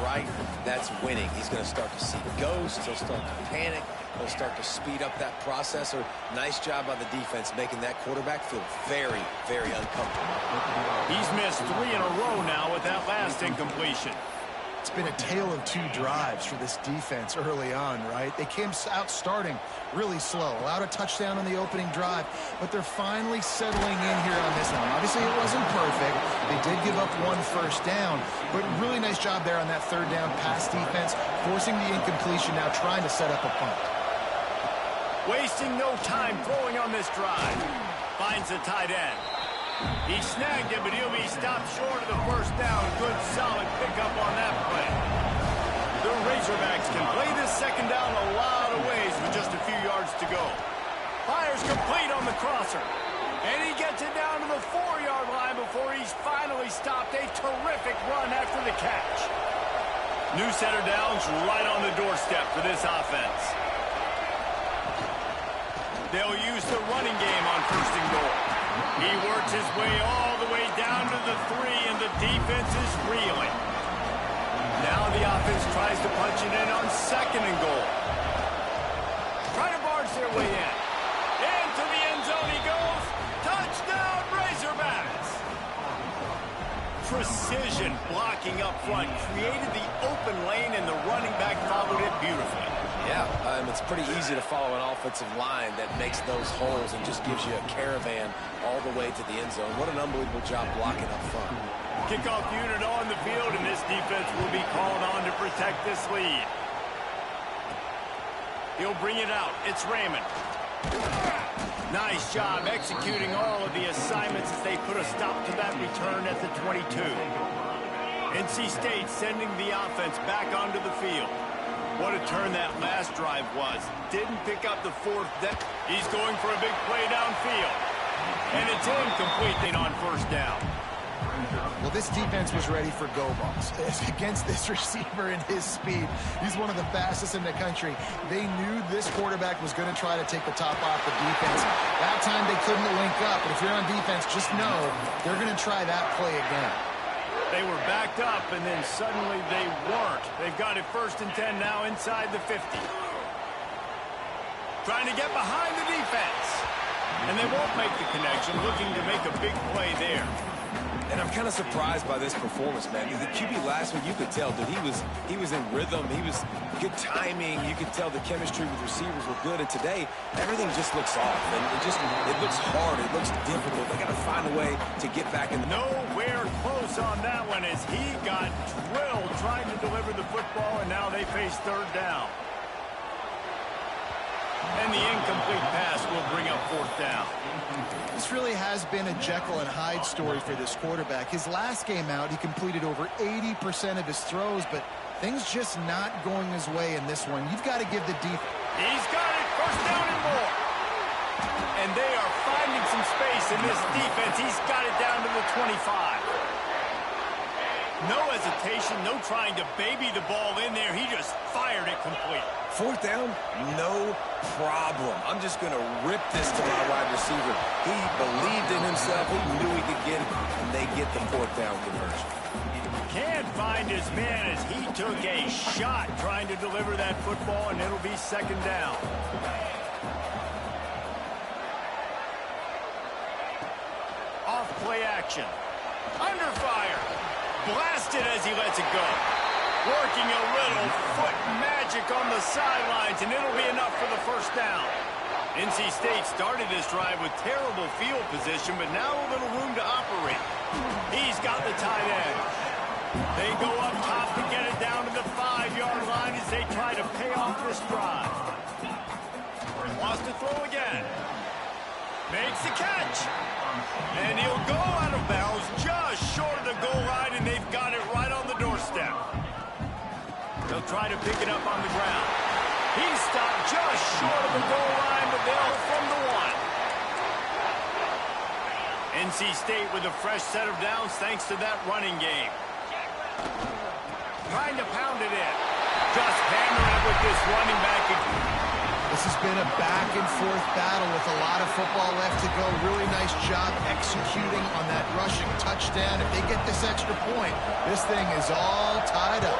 right, that's winning. He's going to start to see ghosts. He'll start to panic. He'll start to speed up that process. Nice job by the defense making that quarterback feel very, very uncomfortable. He's missed 3 in a row now with that last incompletion. It's been a tale of 2 drives for this defense early on, right? They came out starting really slow, allowed a touchdown on the opening drive, but they're finally settling in here on this one. Obviously, it wasn't perfect. They did give up 1 first down, but really nice job there on that 3rd down pass defense, forcing the incompletion, now trying to set up a punt. Wasting no time throwing on this drive. Finds the tight end. He snagged it, but he'll be stopped short of the first down. Good, solid pickup on that play. The Razorbacks can play this 2nd down a lot of ways with just a few yards to go. Fires complete on the crosser. And he gets it down to the 4-yard line before he's finally stopped. A terrific run after the catch. New set of downs right on the doorstep for this offense. They'll use the running game on 1st and goal. He works his way all the way down to the 3, and the defense is reeling. Now the offense tries to punch it in on 2nd and goal. Trying to barge their way in. Into the end zone he goes. Touchdown, Razorbacks! Precision blocking up front created the open lane, and the running back followed it beautifully. Yeah, it's pretty easy to follow an offensive line that makes those holes and just gives you a caravan all the way to the end zone. What an unbelievable job blocking up front. Kickoff unit on the field, and this defense will be called on to protect this lead. He'll bring it out. It's Raymond. Nice job executing all of the assignments as they put a stop to that return at the 22. NC State sending the offense back onto the field. What a turn that last drive was. Didn't pick up the 4th down. He's going for a big play downfield. And it's incomplete on 1st down. Well, this defense was ready for go balls. Against this receiver and his speed, he's one of the fastest in the country. They knew this quarterback was going to try to take the top off the defense. That time they couldn't link up, but if you're on defense, just know they're going to try that play again. They were backed up, and then suddenly they weren't. They've got it 1st and 10 now inside the 50. Trying to get behind the defense. And they won't make the connection, looking to make a big play there. And I'm kind of surprised by this performance, man. The QB last week, you could tell that he was in rhythm. He was good timing. You could tell the chemistry with receivers were good. And today, everything just looks off. And it looks hard. It looks difficult. They got to find a way to get back in. Nowhere close on that one as he got drilled trying to deliver the football, and now they face 3rd down. And the incomplete pass will bring up 4th down. This really has been a Jekyll and Hyde story for this quarterback. His last game out, he completed over 80% of his throws, but things just not going his way in this one. You've got to give the defense. He's got it, 1st down and more. And they are finding some space in this defense. He's got it down to the 25. No hesitation, no trying to baby the ball in there. He just fired it complete. 4th down, no problem. I'm just going to rip this to my wide receiver. He believed in himself. He knew he could get it, and they get the 4th down conversion. Can't find his man as he took a shot trying to deliver that football, and it'll be 2nd down. Off play action. Under fire. Blasted as he lets it go. Working a little foot magic on the sidelines, and it'll be enough for the 1st down. NC State started this drive with terrible field position, but now a little room to operate. He's got the tight end. They go up top to get it down to the 5-yard line as they try to pay off this drive. Wants to throw again. Makes the catch. And he'll go out of bounds just short of the goal line, and they've got it right on the doorstep. They'll try to pick it up on the ground. He's stopped just short of the goal line, but they'll from the 1. NC State with a fresh set of downs thanks to that running game. Trying to pound it in. Just hammer it with this running back. This has been a back-and-forth battle with a lot of football left to go. Really nice job executing on that rushing touchdown. If they get this extra point, this thing is all tied up.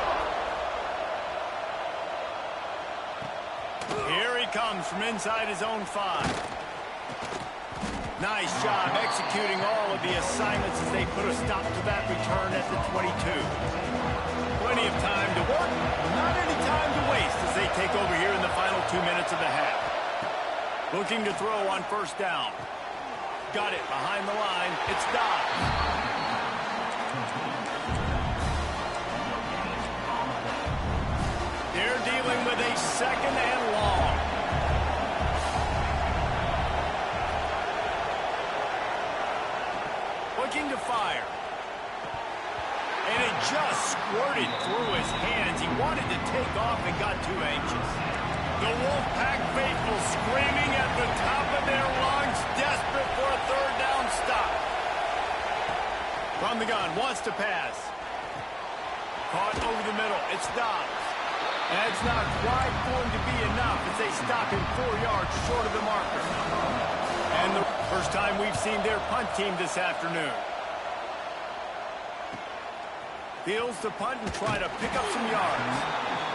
comes from inside his own 5. Nice job executing all of the assignments as they put a stop to that return at the 22. Plenty of time to work, not any time to waste as they take over here in the final 2 minutes of the half. Looking to throw on first down. Got it behind the line. It's Dobbs. They're dealing with a second and long. Looking to fire. And it just squirted through his hands. He wanted to take off and got too anxious. The Wolfpack faithful screaming at the top of their lungs, desperate for a third down stop. From the gun, wants to pass. Caught over the middle. It's Dobbs. That's not quite going to be enough as they stop him 4 yards short of the marker. And the first time we've seen their punt team this afternoon. Fields to punt and try to pick up some yards.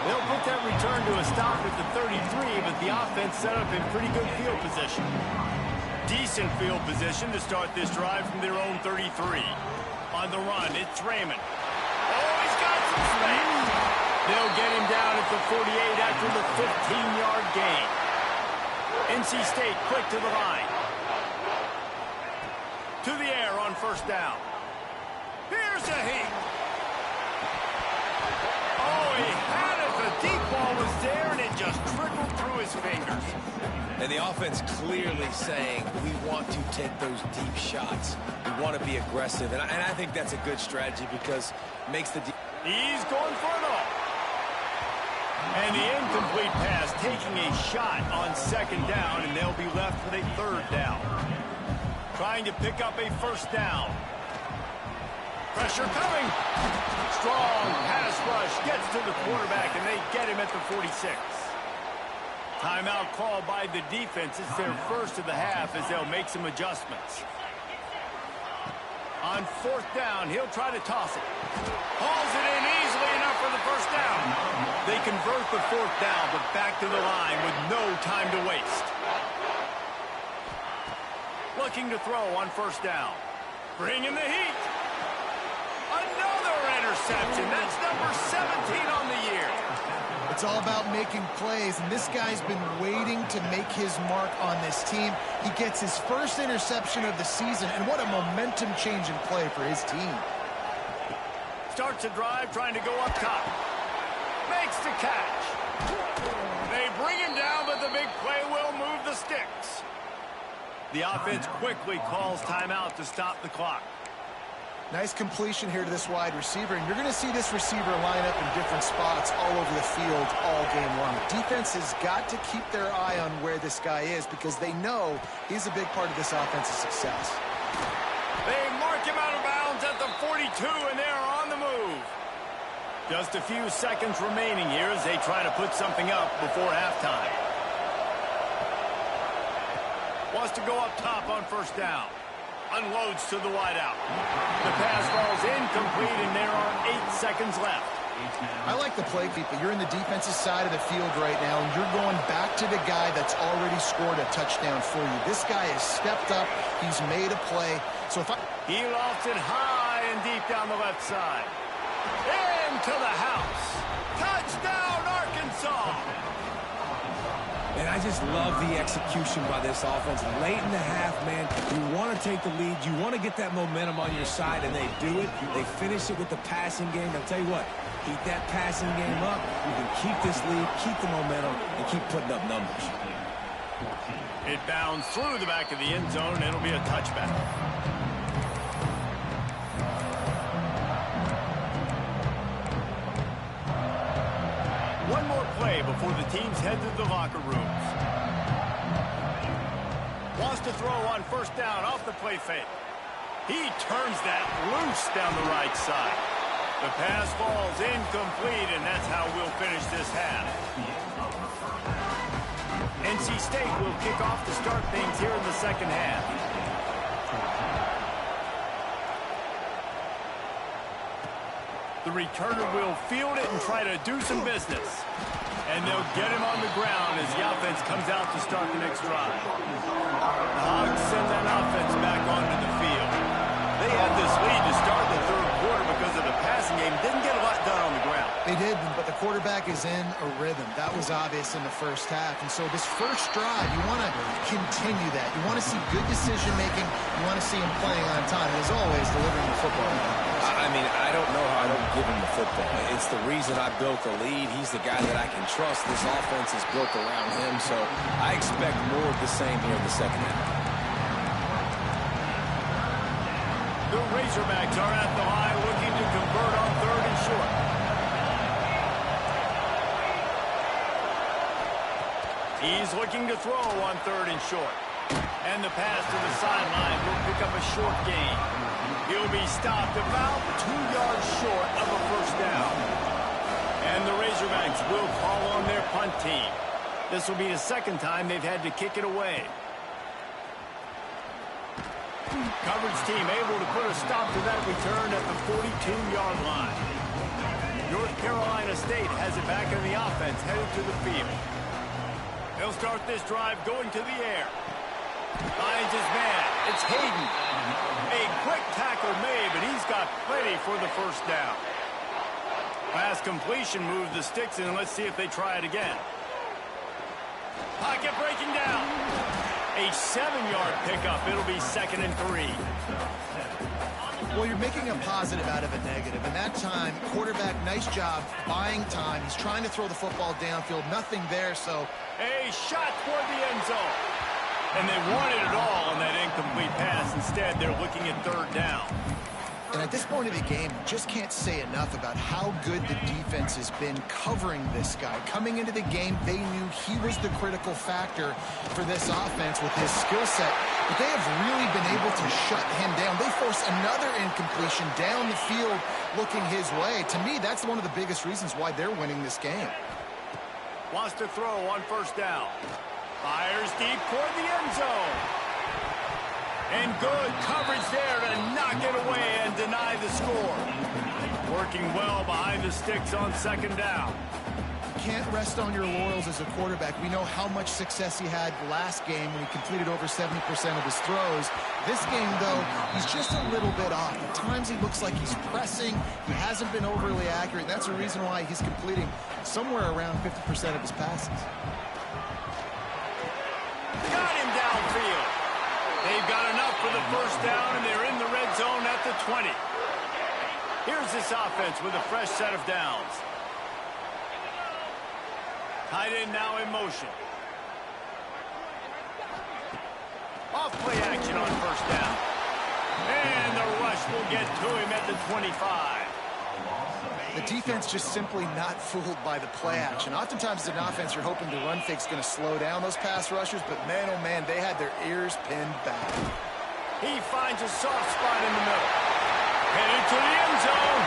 They'll put that return to a stop at the 33, but the offense set up in pretty good field position. Decent field position to start this drive from their own 33. On the run, it's Raymond. Oh, he's got some space. They'll get him down at the 48 after the 15-yard gain. NC State quick to the line. To the air on first down. Here's a heat. Oh, he had it. The deep ball was there, and it just trickled through his fingers. And the offense clearly saying, we want to take those deep shots. We want to be aggressive. And I think that's a good strategy because it makes the... He's going for it all. And the incomplete pass taking a shot on second down, and they'll be left with a third down. Trying to pick up a first down. Pressure coming. Strong pass rush gets to the quarterback, and they get him at the 46. Timeout called by the defense. It's their first of the half as they'll make some adjustments. On fourth down, he'll try to toss it. Hauls it in easily enough for the first down. They convert the fourth down, but back to the line with no time to waste. Looking to throw on first down. Bringing the heat. Another interception. That's number 17 on the year. It's all about making plays, and this guy's been waiting to make his mark on this team. He gets his first interception of the season, and what a momentum-changing play for his team. Starts a drive trying to go up top. Makes the catch. They bring him down, but the big play will move the sticks. The offense quickly calls timeout to stop the clock. Nice completion here to this wide receiver, and you're going to see this receiver line up in different spots all over the field all game long. Defense has got to keep their eye on where this guy is because they know he's a big part of this offense's success. They mark him out of bounds at the 42, and they're on the move. Just a few seconds remaining here as they try to put something up before halftime. Wants to go up top on first down. Unloads to the wideout. The pass falls incomplete, and there are 8 seconds left. I like the play, people. You're in the defensive side of the field right now, and you're going back to the guy that's already scored a touchdown for you. This guy has stepped up. He's made a play. So if He lofts it high and deep down the left side. Into the house. Touchdown, Arkansas. And I just love the execution by this offense. Late in the half, man, you want to take the lead. You want to get that momentum on your side, and they do it. They finish it with the passing game. I'll tell you what, keep that passing game up. You can keep this lead, keep the momentum, and keep putting up numbers. It bounds through the back of the end zone, and it'll be a touchback. One more play before the teams head to the locker rooms. Wants to throw on first down off the play fake. He turns that loose down the right side. The pass falls incomplete, and that's how we'll finish this half. NC State will kick off to start things here in the second half. The returner will field it and try to do some business. And they'll get him on the ground as the offense comes out to start the next drive. The Hogs send that offense back onto the field. They had this lead to start the third quarter because of the passing game. Didn't get a lot done on the ground. They did, but the quarterback is in a rhythm. That was obvious in the first half. And so this first drive, you want to continue that. You want to see good decision-making. You want to see him playing on time. And as always, delivering the football. I mean, I don't know how I don't give him the football. It's the reason I built the lead. He's the guy that I can trust. This offense is built around him, so I expect more of the same here in the second half. The Razorbacks are at the line looking to convert on 3rd and short. He's looking to throw on 3rd and short. And the pass to the sideline will pick up a short gain. He'll be stopped about 2 yards short of a first down. And the Razorbacks will call on their punt team. This will be the second time they've had to kick it away. Coverage team able to put a stop to that return at the 42-yard line. North Carolina State has it back in the offense, headed to the field. They'll start this drive going to the air. Finds his man. It's Hayden. A quick tackle made, but he's got plenty for the first down. Pass completion moves the sticks in, and let's see if they try it again. Pocket breaking down. A 7-yard pickup. It'll be 2nd and 3. Well, you're making a positive out of a negative. And that time, quarterback, nice job buying time. He's trying to throw the football downfield. Nothing there, so... A shot toward the end zone. And they wanted it all on that incomplete pass. Instead, they're looking at 3rd down. And at this point of the game, you just can't say enough about how good the defense has been covering this guy. Coming into the game, they knew he was the critical factor for this offense with his skill set. But they have really been able to shut him down. They force another incompletion down the field looking his way. To me, that's one of the biggest reasons why they're winning this game. Wants to throw on 1st down. Fires deep toward the end zone. And good coverage there to knock it away and deny the score. Working well behind the sticks on 2nd down. Can't rest on your laurels as a quarterback. We know how much success he had last game when he completed over 70% of his throws. This game, though, he's just a little bit off. At times he looks like he's pressing. He hasn't been overly accurate. That's the reason why he's completing somewhere around 50% of his passes. Got him downfield. They've got enough for the first down, and they're in the red zone at the 20. Here's this offense with a fresh set of downs. Tight end now in motion. Off play action on 1st down. And the rush will get to him at the 25. The defense just simply not fooled by the play action. Oftentimes as an offense, you're hoping the run fake's going to slow down those pass rushers, but man, oh man, they had their ears pinned back. He finds a soft spot in the middle. Headed to the end zone,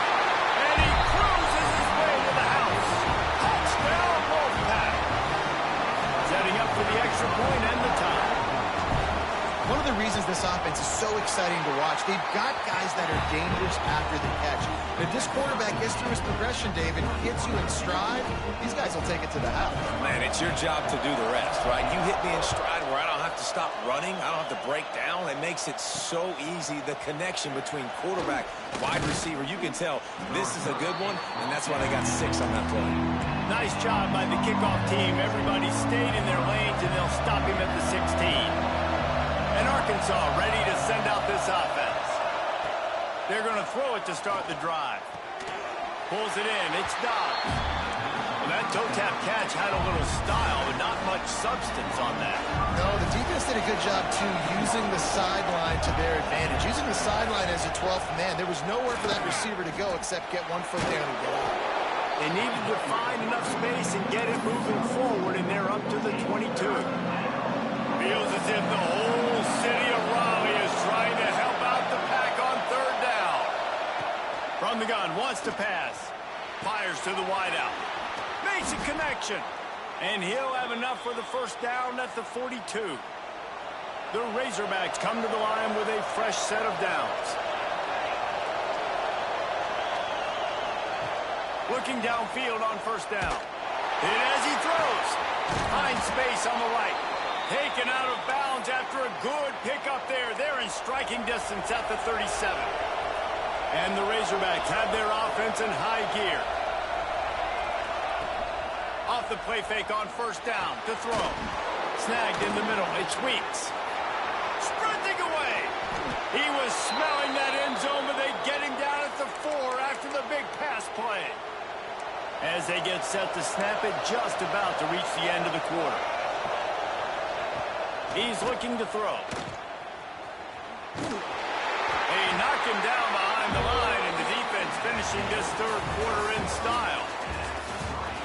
and he cruises his way to the house. Touchdown, Wolfpack. Setting up for the extra point and the tie. One of the reasons this offense is so exciting to watch, they've got guys that are dangerous after the catch. If this quarterback gets through his progression, David, hits you in stride, these guys will take it to the house. Man, it's your job to do the rest, right? You hit me in stride where I don't have to stop running. I don't have to break down. It makes it so easy. The connection between quarterback, wide receiver, you can tell this is a good one, and that's why they got 6 on that play. Nice job by the kickoff team. Everybody stayed in their lanes, and they'll stop him at the 16. And Arkansas ready to send out this offense. They're going to throw it to start the drive. Pulls it in. It's Dobbs. Well, that toe tap catch had a little style, but not much substance on that. No, the defense did a good job, too, using the sideline to their advantage. Using the sideline as a 12th man. There was nowhere for that receiver to go except get 1 foot down and get out. They needed to find enough space and get it moving forward, and they're up to the 22. Feels as if the whole city of Raleigh is trying to help out the pack on 3rd down. From the gun, wants to pass. Fires to the wideout. Makes a connection. And he'll have enough for the first down at the 42. The Razorbacks come to the line with a fresh set of downs. Looking downfield on 1st down. Hit as he throws. Finds space on the right. Taken out of bounds after a good pickup there. They're in striking distance at the 37. And the Razorbacks have their offense in high gear. Off the play fake on first down to throw. Snagged in the middle. It's Weeks. Sprinting away. He was smelling that end zone, but they get him down at the 4 after the big pass play. As they get set to snap it, just about to reach the end of the quarter. He's looking to throw. They knock him down behind the line, and the defense finishing this third quarter in style.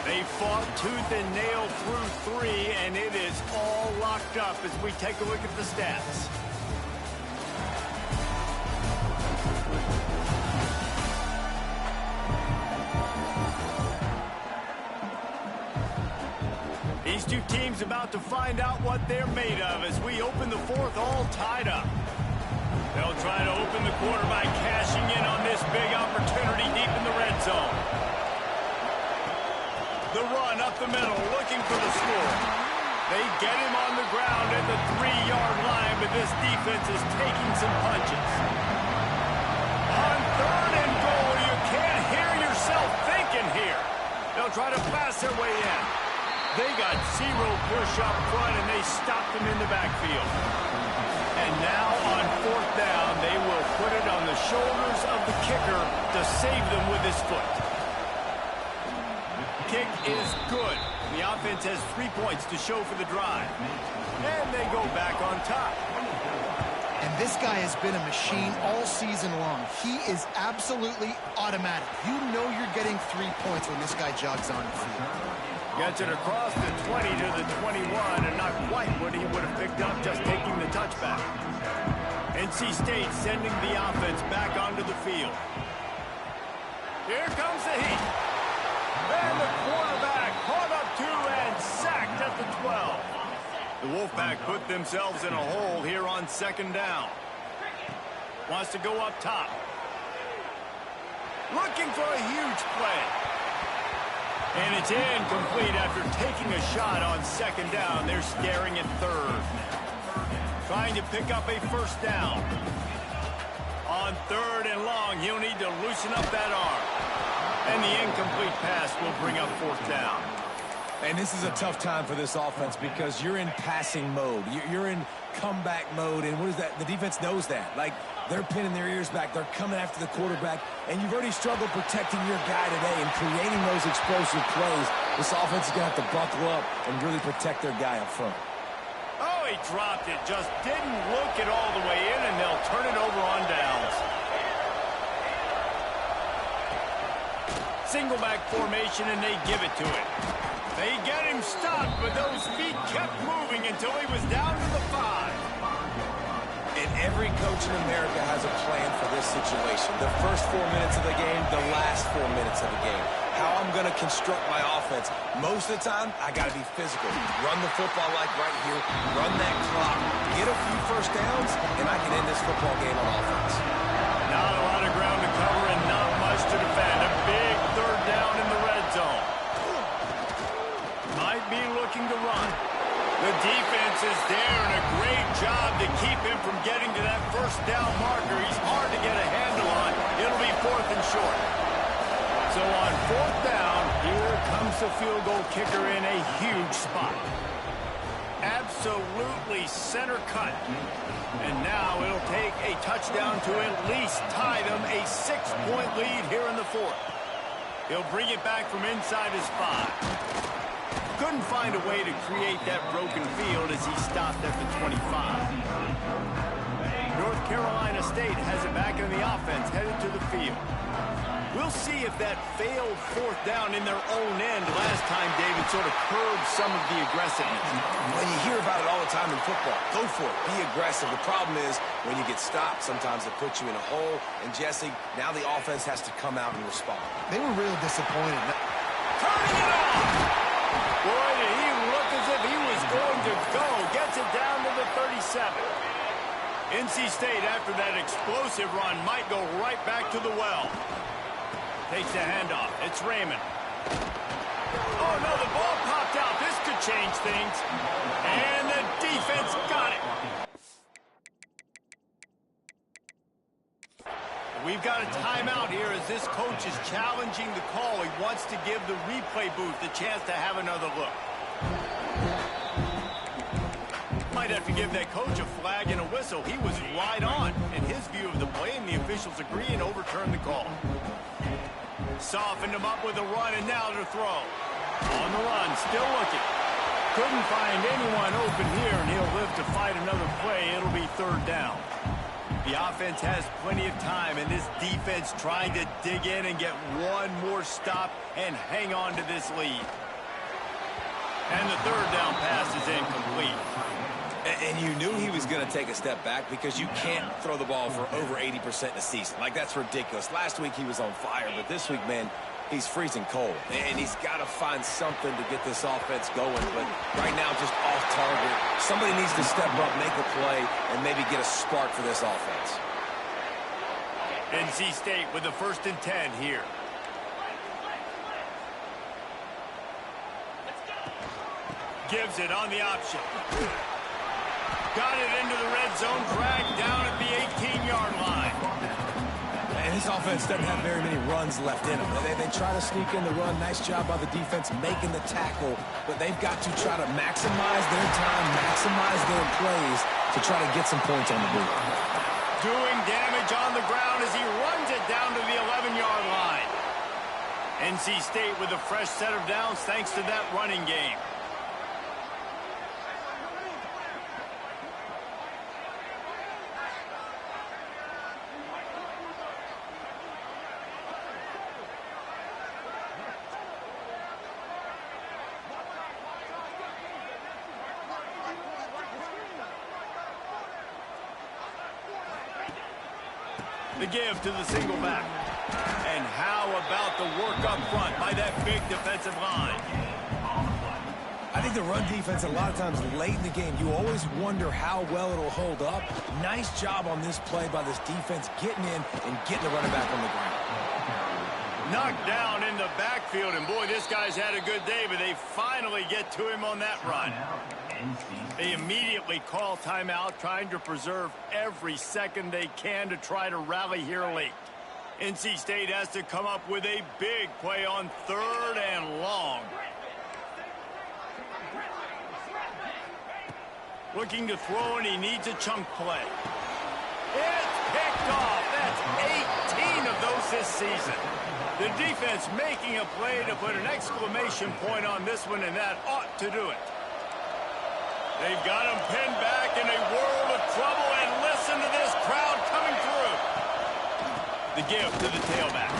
They fought tooth and nail through 3, and it is all locked up as we take a look at the stats. These two teams about to find out what they're made of as we open the fourth all tied up. They'll try to open the quarter by cashing in on this big opportunity deep in the red zone. The run up the middle, looking for the score. They get him on the ground at the 3-yard line, but this defense is taking some punches. On third and goal, you can't hear yourself thinking here. They'll try to pass their way in. They got 0 push up front, and they stopped him in the backfield. And now on fourth down, they will put it on the shoulders of the kicker to save them with his foot. Kick is good. The offense has 3 points to show for the drive. And they go back on top. And this guy has been a machine all season long. He is absolutely automatic. You know you're getting 3 points when this guy jogs on the field. Gets it across the 20 to the 21, and not quite what he would have picked up just taking the touchback. NC State sending the offense back onto the field. Here comes the heat. And the quarterback caught up to and sacked at the 12. The Wolfpack put themselves in a hole here on second down. Wants to go up top. Looking for a huge play. And it's incomplete after taking a shot on second down. They're staring at third. Trying to pick up a first down. On third and long, he'll need to loosen up that arm. And the incomplete pass will bring up fourth down. And this is a tough time for this offense because you're in passing mode. You're in comeback mode, and what is that? The defense knows that. Like, they're pinning their ears back. They're coming after the quarterback, and you've already struggled protecting your guy today and creating those explosive plays. This offense is going to have to buckle up and really protect their guy up front. Oh, he dropped it. Just didn't look it all the way in, and they'll turn it over on downs. Single back formation, and they give it to him. They get him stopped, but those feet kept moving until he was down to the 5. And every coach in America has a plan for this situation. The first 4 minutes of the game, the last 4 minutes of the game. How I'm going to construct my offense. Most of the time, I got to be physical. Run the football like right here. Run that clock. Get a few first downs, and I can end this football game on offense. Not a lot of ground to cover and not much to defend. A big third down in the red zone. Might be looking to run. The defense is there, and a great job to keep him from getting to that first down marker. He's hard to get a handle on. It'll be fourth and short. So on fourth down, here comes the field goal kicker in a huge spot. Absolutely center cut. And now it'll take a touchdown to at least tie them a 6-point lead here in the fourth. He'll bring it back from inside his 5. Couldn't find a way to create that broken field as he stopped at the 25. North Carolina State has it back in the offense, headed to the field. We'll see if that failed fourth down in their own end last time, David, sort of curbed some of the aggressiveness. When you hear about it all the time in football, go for it. Be aggressive. The problem is when you get stopped, sometimes it puts you in a hole. And, Jesse, now the offense has to come out and respond. They were real disappointed. Turning it off! Boy, did he look as if he was going to go. Gets it down to the 37. NC State, after that explosive run, might go right back to the well. Takes the handoff. It's Raymond. Oh, no, the ball things. And the defense got it. We've got a timeout here as this coach is challenging the call. He wants to give the replay booth the chance to have another look. Might have to give that coach a flag and a whistle. He was right on in his view of the play, and the officials agree and overturn the call. Softened him up with a run, and now to throw. On the run, still looking. Couldn't find anyone open here, and he'll live to fight another play. It'll be third down. The offense has plenty of time, and this defense trying to dig in and get one more stop and hang on to this lead. And the third down pass is incomplete. And you knew he was going to take a step back because you can't throw the ball for over 80% in a season. Like, that's ridiculous. Last week he was on fire, but this week, man, he's freezing cold. And he's got to find something to get this offense going. But right now, just off target. Somebody needs to step up, make a play, and maybe get a spark for this offense. NC State with the 1st and 10 here. Gives it on the option. Got it into the red zone, dragged down at the 18-yard line. And this offense doesn't have very many runs left in them. They try to sneak in the run. Nice job by the defense making the tackle. But they've got to try to maximize their time, maximize their plays to try to get some points on the board. Doing damage on the ground as he runs it down to the 11-yard line. NC State with a fresh set of downs thanks to that running game. The give to the single back. And how about the work up front by that big defensive line? I think the run defense, a lot of times late in the game, you always wonder how well it'll hold up. Nice job on this play by this defense getting in and getting the running back on the ground. Knocked down in the backfield, and boy, this guy's had a good day, but they finally get to him on that run. They immediately call timeout, trying to preserve every second they can to try to rally here late. NC State has to come up with a big play on 3rd and long. Looking to throw, and he needs a chunk play. It's picked off. That's 18 of those this season. The defense making a play to put an exclamation point on this one, and that ought to do it. They've got him pinned back in a world of trouble, and listen to this crowd coming through. The give to the tailback.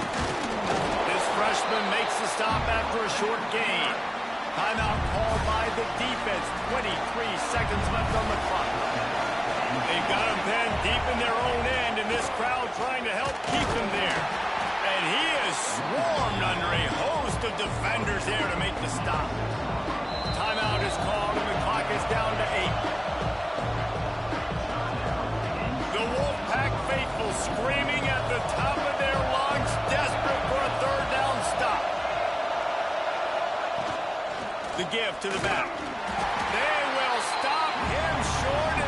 This freshman makes the stop after a short gain. Timeout called by the defense. 23 seconds left on the clock. They've got him pinned deep in their own end, and this crowd trying to help keep him there. And he is swarmed under a host of defenders there to make the stop. Timeout is called, and the clock is down to 8. The Wolfpack faithful screaming at the top of their lungs, desperate for a 3rd down stop. The give to the back. They will stop him short,